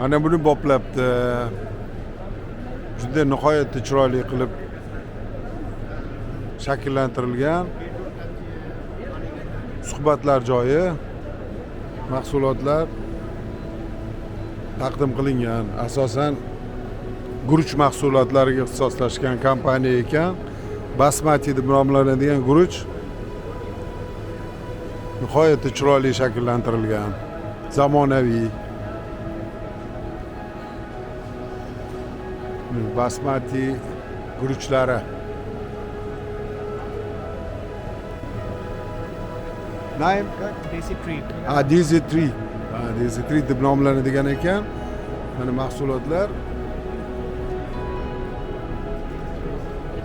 Mana buni boplabdi. Juda nihoyatda chiroyli qilib shakllantirilgan suhbatlar joyi, mahsulotlar taqdim qilingan. Asosan guruch mahsulotlariga ixtisoslashgan kompaniya ekan. Basmati deb nomlanadigan guruch nihoyatda chiroyli shakllantirilgan, zamonaviy. Basmati guruchlari. Name? Daisy treat. Daisy treat. Daisy treat deb nomlanadigan ekan. Mana mahsulotlar.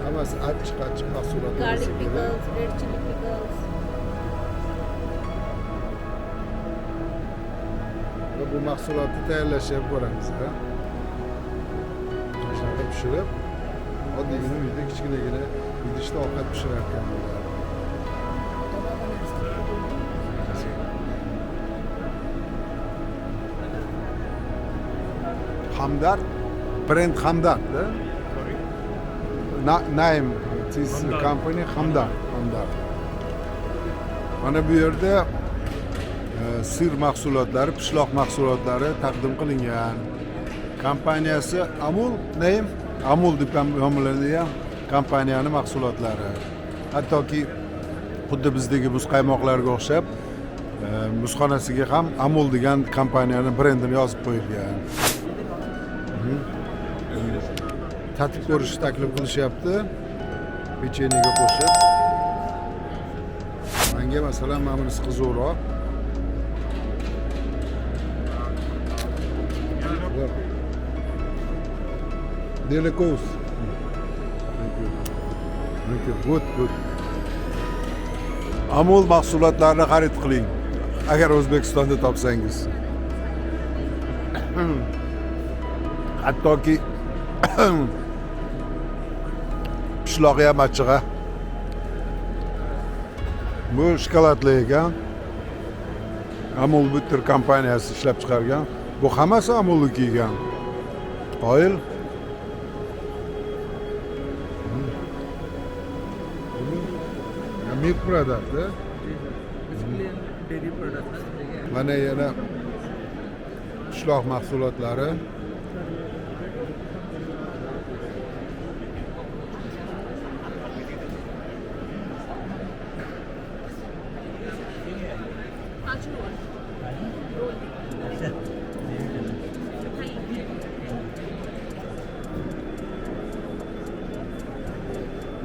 Hammasi achchiq mahsulotlar. Garlic pickles, red chili pickles. Va bu mahsulotni tayyorlashni ko'ramiz. Qashqada pishirib, oddiygina uyda kichkinagina idishda ovqat pishirar ekanlar. Hamdard, brand Hamdard. Name this company Hamdard. Mana bu yerda sir mahsulotlari, pishloq mahsulotlari taqdim qilingan. Kompaniyasi Amul deb nomlanadigan kompaniyaning mahsulotlari. Hattoki xuddi bizdagi muzqaymoqlarga o'xshab muzxonasiga ham Amul degan kompaniyaning brendini yozib qo'yilgan. Tatib ko'rishni taklif qilishyapti. Pechenyega qo'shib. Menga masalan mana bunisi qiziqroq. Delicious. Thank you. Good. Amul mahsulotlarini xarid qiling. Agar O'zbekistonda topsangiz. Hattoki pishloqi ham achchig'a. Bu shokoladli ekan. Amul Butter kompaniyasi ishlab chiqargan. Bu hammasi Amulniki ekan. Oil. Milk product. Basically dairy products. Mana yana pishloq mahsulotlari.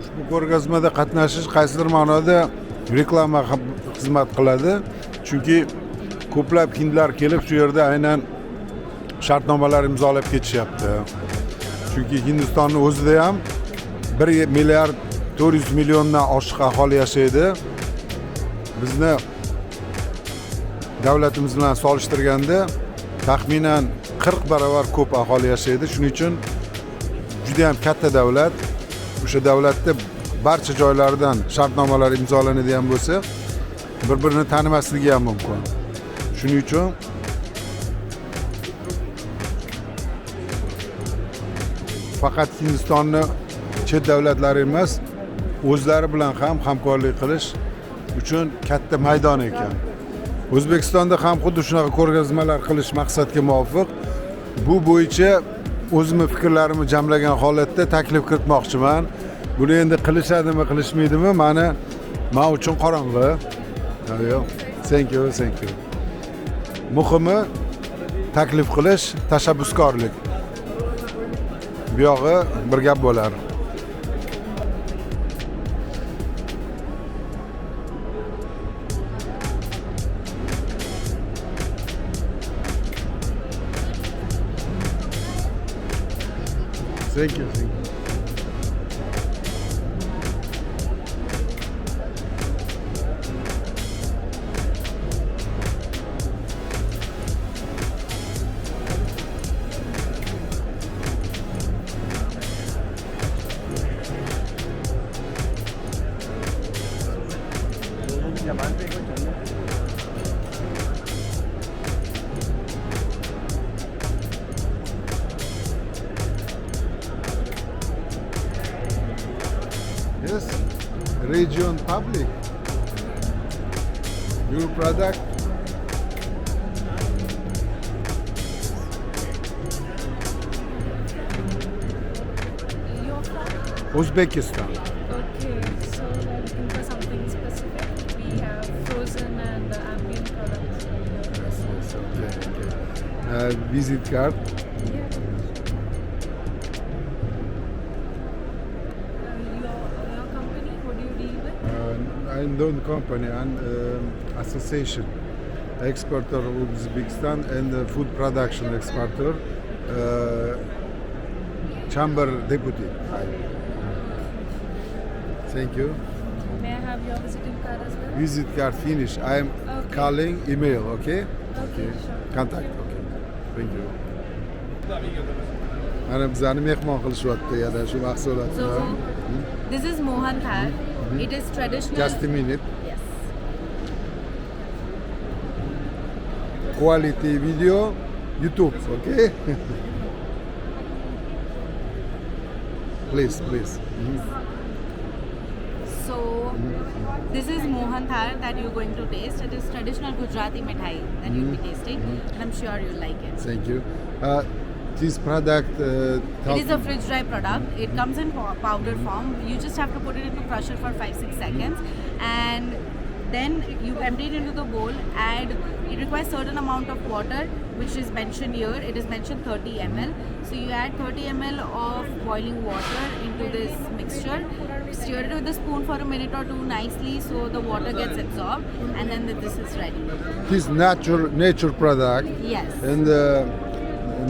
Ushbu ko'rgazmada qatnashish qaysidir ma'noda reklama xizmat qiladi. Chunki ko'plab hindlar kelib shu yerda aynan shartnomalar imzolab ketishyapti. Chunki Hindistonning o'zida ham 1 milliard 400 milliondan oshiq aholi yashaydi. Bizni davlatimiz bilan solishtirganda taxminan 40 barobar ko'p aholi yashaydi. Shuning uchun juda ham katta davlat. O'sha davlatda barcha joylardan shartnomalar imzolanadigan bo'lsa, bir-birini tanimasligi ham mumkin. Shuning uchun faqat Hindistonni chet davlatlari emas, o'zlari bilan ham hamkorlik qilish uchun katta maydon ekan. O'zbekistonda ham xuddi shunaqa ko'rgazmalar qilish maqsadga muvofiq. Bu bo'yicha o'zimni fikrlarimni jamlagan holatda taklif kiritmoqchiman. Buni endi qilishadimi, qilishmaydimi, men uchun qorong'i. Thank you. Muhimi taklif qilish, tashabbuskorlik. Bu yog'i bir gap bo'lar. Thank you. Yes, Region Public. Your product. You're from? Uzbekistan. Okay, so we're looking for something specific. We have frozen and ambient products. Yes, okay. Visit card. Yeah. Your company, what do you deal with? I'm doing company and association exporter of Uzbekistan and food production exporter. Chamber deputy. Thank you. May I have your visiting card as well? Visit card finish. I am Okay. calling email. Okay. Okay, sure. Contact. Okay. Thank you. Ana bizani mehmon qilishyapti yana shu mahsulotni. So, this is Mohan Thal. It is traditional. Just a minute. Yes. Quality video, YouTube. Okay. Please, please. So, this is Mohan Thal that you're going to taste. It is traditional Gujarati mithai that you'll be tasting, and I'm sure you'll like it. Thank you. This product. It is a fridge dry product. It comes in powder form. You just have to put it into crusher for 5-6 seconds, and then you empty it into the bowl. Add. It requires certain amount of water, which is mentioned here. It is mentioned 30 ml. So you add 30 ml of boiling water into this mixture. Stir it with a spoon for a minute or two nicely, so the water gets absorbed, and then this is ready. This nature product Yes. and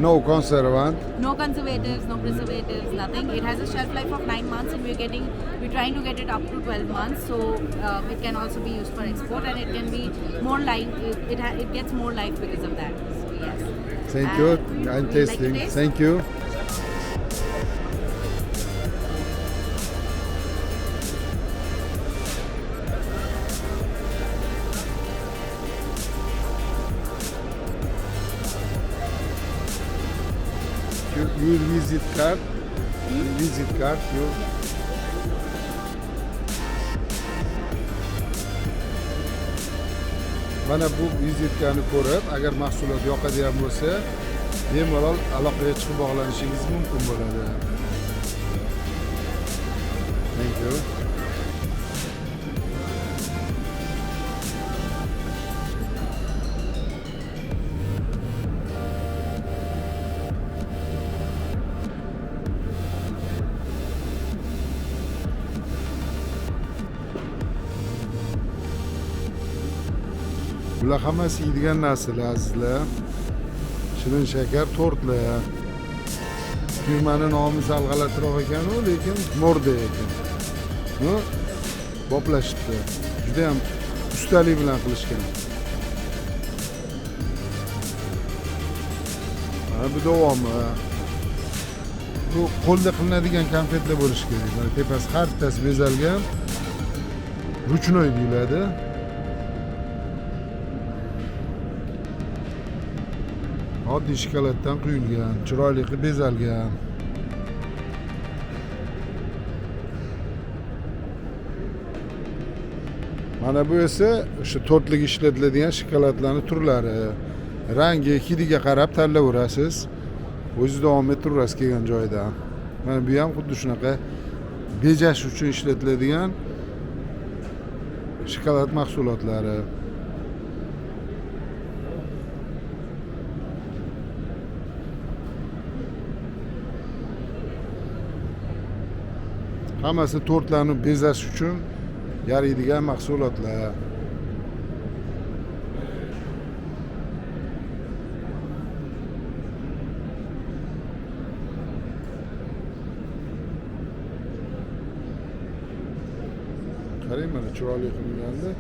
no conservant. No conservatives, no preservatives, nothing. It has a shelf life of 9 months, and we're trying to get it up to 12 months. So it can also be used for export, and it can be more life. It gets more life because of that. So yes. Thank you. And I'm would you like to tasting. taste? Thank you. Your visit card. Visit card. Your mana bu vizitkani ko'rib, agar mahsulot yoqadigan bo'lsa, bemalol aloqaga chiqib bog'lanishingiz mumkin bo'ladi. Thank you. Bular hammasi yeydigan narsalar azizlar. Shirin shakar tortlar. Firmani nomi sal g'alatiroq ekan-u, lekin morda ekan. Bu boplashibdi. Juda ham ustalik bilan qilishgan. Mana bu davomi. Bu qo'lda qilinadigan konfetlar bo'lishi kerak. Mana tepasi har bittasi bezalgan. Ruchnoy deyiladi. Oddiy shokoladdan quyilgan, chiroyli qilib bezalgan. Mana bu esa o'sha tortlik ishlatiladigan shokoladlarning turlari. Rangi, hidiga qarab tanlayverasiz. O'zingiz davom ettiraverasiz kelgan joydan. Mana bu ham xuddi shunaqa bejash uchun ishlatiladigan shokolad mahsulotlari. Hammasi tortlarni bezash uchun yaraydigan mahsulotlar. Qarang mana chiroyli qilinganda.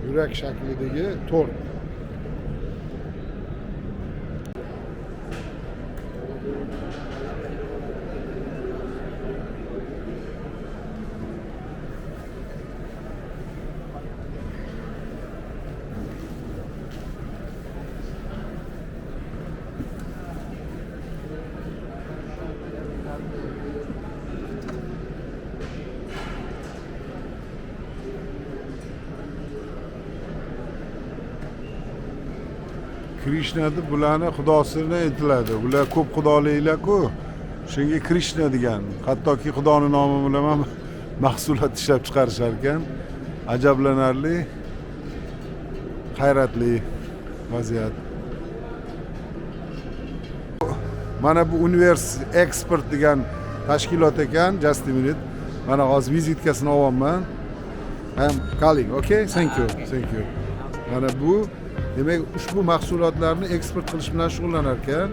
Yurak shaklidagi tort. Krishna deb bularni xudosini aytiladi. Ular ko'p xudoliklar-ku. Shunga Krishna degan. Hattoki xudoni nomi bilan ham mahsulot ishlab chiqarishar ekan. Ajablanarli, hayratli vaziyat. Mana bu Univers Expert degan tashkilot ekan. Just a minute. Mana hozir vizitkasini olyapman. I'm calling, okay? Thank you. Thank you. Mana bu demak ushbu mahsulotlarni eksport qilish bilan shug'ullanar ekan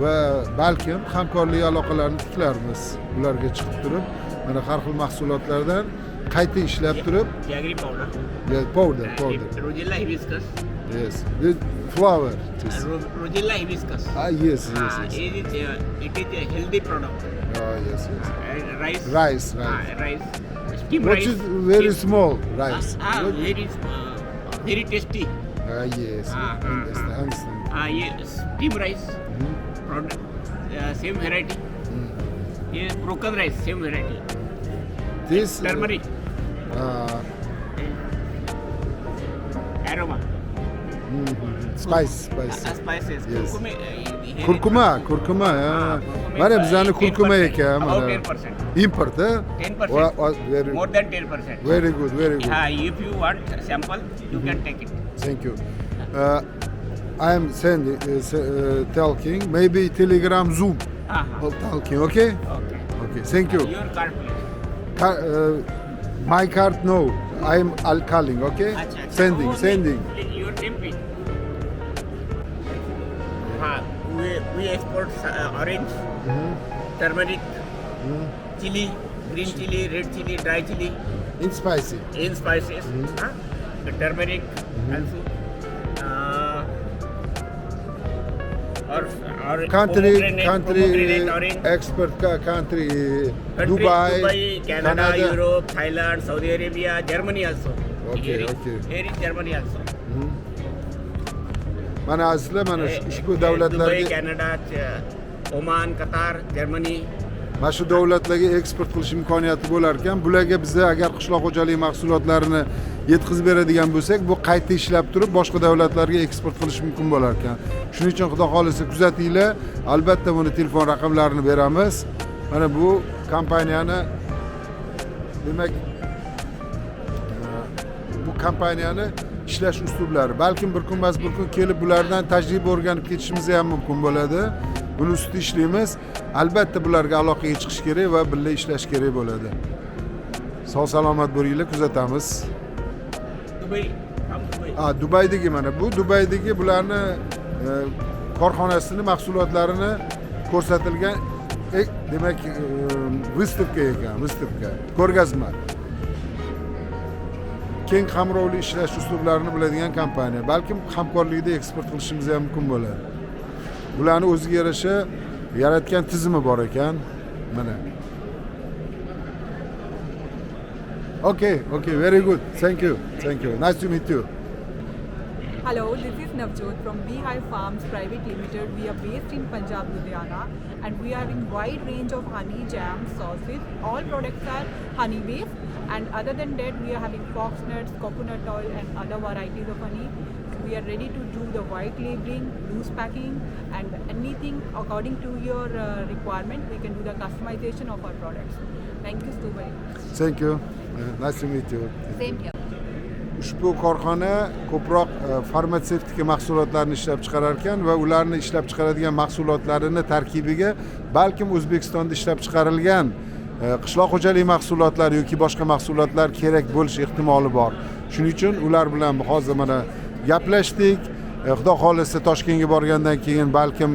va balkim hamkorlik aloqalarini tiklarmiz. Ularga chiqib turib, mana har xil mahsulotlardan qayta ishlab turib, Jaggery powder. yeah, powder. Rosella hibiscus. Yes. With flower. Yes. Rosella hibiscus. Yes. It is a healthy product. Yes. Rice. Rice. Rice. Steam Which rice. is very small rice. Very tasty. Yes. Understand. Yes, steam rice. Product, same variety. Yes, broken rice, same variety. This Turmeric, aroma, spice. spices. Yes. Kurkuma, Kurkuma. Mana bizani kurkuma ekan. About Mana 10%. import. 10%. More than 10%. Very good. If you want sample, you can take it. Thank you. I am sending, talking, maybe Telegram, Zoom, talking, okay? Okay, thank you. Your card, please. My card, no, I am calling, okay? Acha. Sending. Please, your name, please. We export orange, turmeric, chili, green chili, red chili, dry chili, In spicy. in spices. The turmeric also. Or Country, pomegranate orange. expert country, Country, Dubai, Canada, Europe, Thailand, Saudi Arabia, Germany also. Okay. Here is Germany also. Mana asli mana ushbu Dubai, davlatlarga Canada, Oman, Qatar, Germany. mana shu davlatlarga eksport qilish imkoniyati bo'lar ekan. Bularga bizda agar qishloq xo'jaligi mahsulotlarini yetkazib beradigan bo'lsak, bu qayta ishlab turib boshqa davlatlarga eksport qilish mumkin bo'lar ekan. Shuning uchun xudo xolisa kuzatinglar. Albatta buni telefon raqamlarini beramiz. Mana bu kompaniyani demak bu kompaniyani ishlash uslublari. Balkim bir kun emas, bir kun kelib bulardan tajriba o'rganib ketishimiz ham mumkin bo'ladi. Buni ustida ishlaymiz. Albatta bularga aloqaga chiqish kerak va birga ishlash kerak bo'ladi. Sog' salomat bo'linglar, kuzatamiz. Dubai, from Dubai. Dubaydagi mana bu Dubaydagi bularni korxonasini mahsulotlarini ko'rsatilgan demak выставка ekan, ko'rgazma. Keng qamrovli ishlash uslublarini biladigan kompaniya. Balkim hamkorlikda eksport qilishimiz ham mumkin bo'ladi. Bularni o'ziga yarasha yaratgan tizimi bor ekan. Mana. Okay, very good. Thank you. Nice to meet you. Hello, this is Navjot from Beehive Farms Private Limited. We are based in Punjab, Ludhiana, and we are in wide range of honey, jam, sauces. All products are honey based, and other than that, we are having fox nuts, coconut oil, and other varieties of honey. We are ready to do the white labeling, loose packing, and anything according to your requirement. We can do the customization of our products. Thank you so very much. Thank you. Nice to meet you. Same here. Ushbu korxona ko'proq farmatsevtika mahsulotlarni ishlab chiqarar ekan va ularni ishlab chiqaradigan mahsulotlarini tarkibiga balkim O'zbekistonda ishlab chiqarilgan qishloq xo'jaligi mahsulotlari yoki boshqa mahsulotlar kerak bo'lish ehtimoli bor. Shuning uchun ular bilan hozir mana gaplashdik. Xudo xolisa Toshkentga borgandan keyin balkim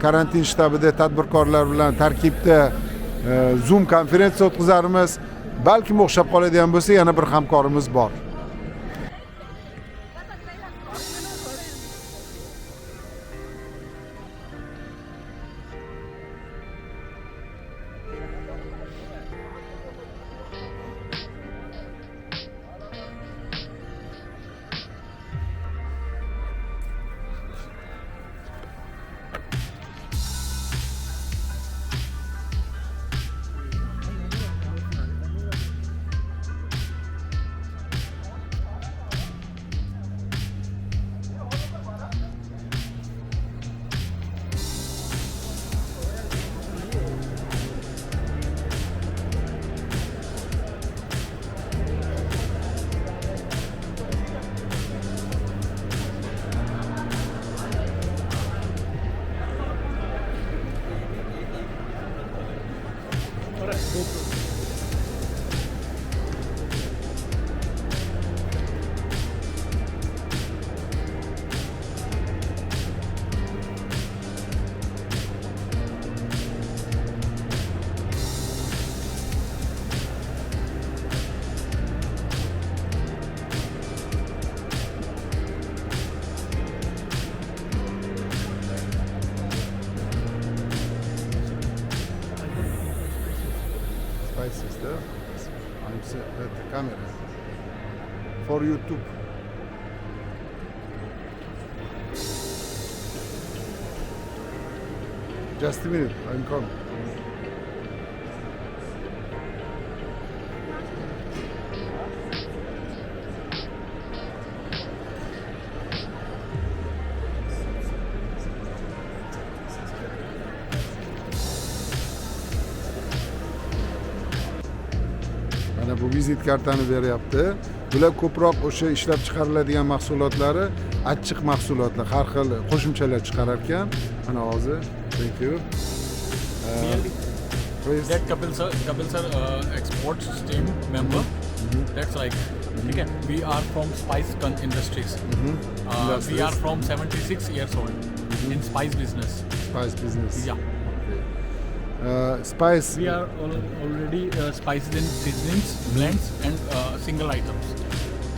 karantin shtabida tadbirkorlar bilan tarkibda Zoom konferensiya o'tkazarmiz. Balkim o'xshab qoladigan bo'lsa, yana bir hamkorimiz bor. camera. For YouTube. Just a minute, I'm coming. Mana bu vizit kartani beryapti. Bular ko'proq o'sha ishlab chiqariladigan mahsulotlari achchiq mahsulotlar, har xil qo'shimchalar chiqarar ekan. Mana hozir. Thank you. Please. That Kapil sir exports team member. That's like, okay. We are from spice industries. We Industries. are from 76 years old in spice business. Spice business. Yeah. Spice. We are already spices in seasonings, blends, and single items.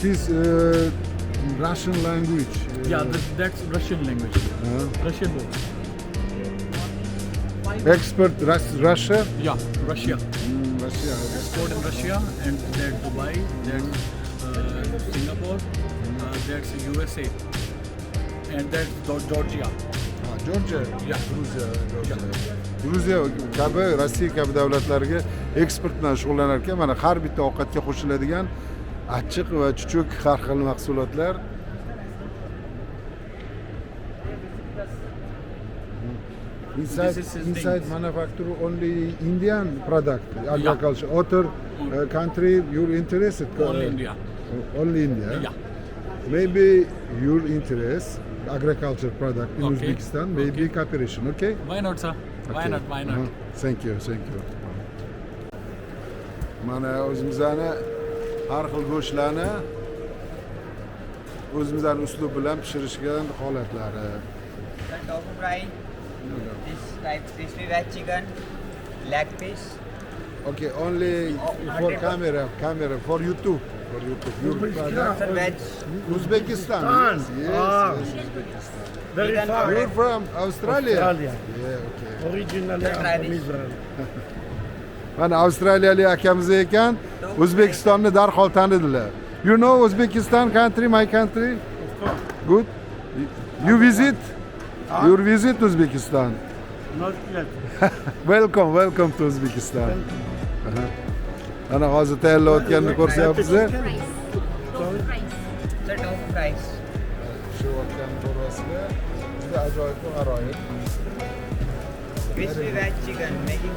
This Russian language. Yeah, that's Russian language. Russian book. Expert Russia. Yeah, Russia. Russia. Export in Russia, and that's Dubai, that's Singapore, that's USA, and that's Georgia. Georgia. Yeah. Gruziya kabi, Rossiya kabi davlatlarga eksport bilan shug'ullanar ekan. Mana har bitta ovqatga qo'shiladigan achchiq va chuchuk har xil mahsulotlar. Inside manufacture only Indian product, agriculture. Other country you're interested? Only India. Only India. Yeah. Maybe your interest agriculture product in Okay. Uzbekistan, maybe Okay. cooperation. Okay. Why not, sir? Why Okay. not? Why not? Thank you. Mana o'zimizning har xil go'shtlarni o'zimizning uslub bilan pishirishgan holatlari. The tofu fry, this type crispy veg chicken, leg piece. Okay, only for camera for YouTube. Your product. Sir, veg. Uzbekistan. Yes, Uzbekistan. Very Vegan far. You're from Australia? Australia. Yeah, okay. Originally Let's I'm try from this. Israel. Mana Avstraliyalik akamiz ekan, O'zbekistonni darhol tanidilar. You know Uzbekistan country, my country? Of course. Good. You visit? You visit Uzbekistan. Not yet. Welcome to Uzbekistan. Ana hozir tayyorlayotganini ko'rsyapsiz. Sorry? Sir, tofu fries. Pishirayotganini ko'ryapsizlar. Juda ajoyib va g'aroyib. Crispy veg chicken, making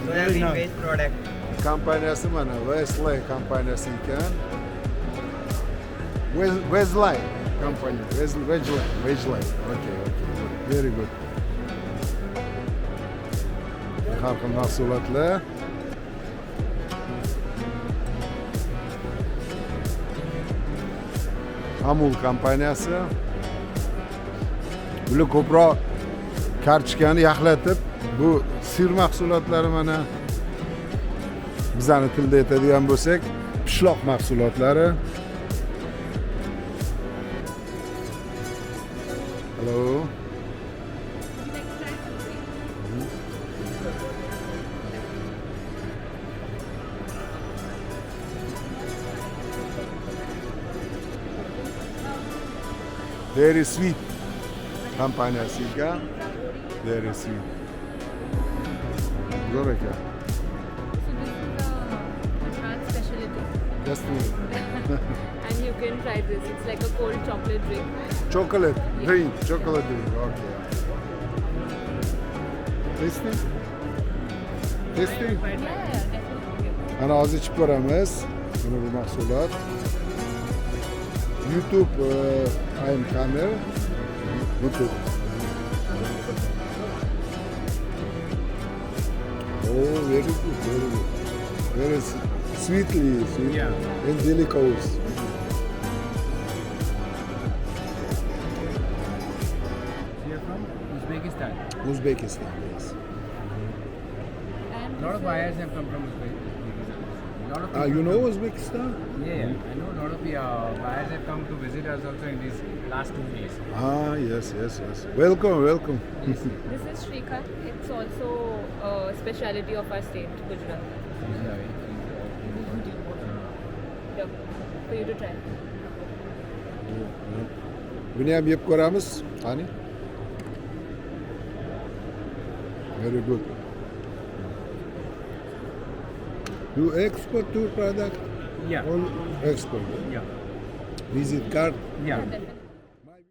Very soybean nice. based product. Kompaniyasi mana Westlake kompaniyasi ekan. Westlake company. Westlake. Okay. Very good. Har xil mahsulotlar. Amul kompaniyasi. Bular ko'proq kartoshkani yaxlatib, bu sir mahsulotlari mana bizani tilda aytadigan bo'lsak, pishloq mahsulotlari. Hello. Very sweet kompaniyasi ekan. Very sweet. Zo'r ekan. So this is a Gujarat specialty, Just a minute. and you can try this. It's like a cold chocolate drink. Chocolate drink. Okay. Tasty? Yeah, definitely. Ana hozir ichib ko'ramiz. Mana bu mahsulot. YouTube I'm camera. YouTube. Oh, very good. Very sweetly, sweet. Yeah. Angelicals. We are from Uzbekistan. Uzbekistan, yes. And A lot of this is- buyers have come from Uzbekistan. Lot of You people know come- Uzbekistan? Yeah. I know a lot of buyers have come to visit us also in these last 2 days. Yes. Welcome. This is Srikhand. It's also a speciality of our state, Gujarat. here for you to try. Buni ham yeb ko'ramiz. Qani. Very good. You export your product? Yeah. All export. Yeah. Visit card? Yeah. Definitely.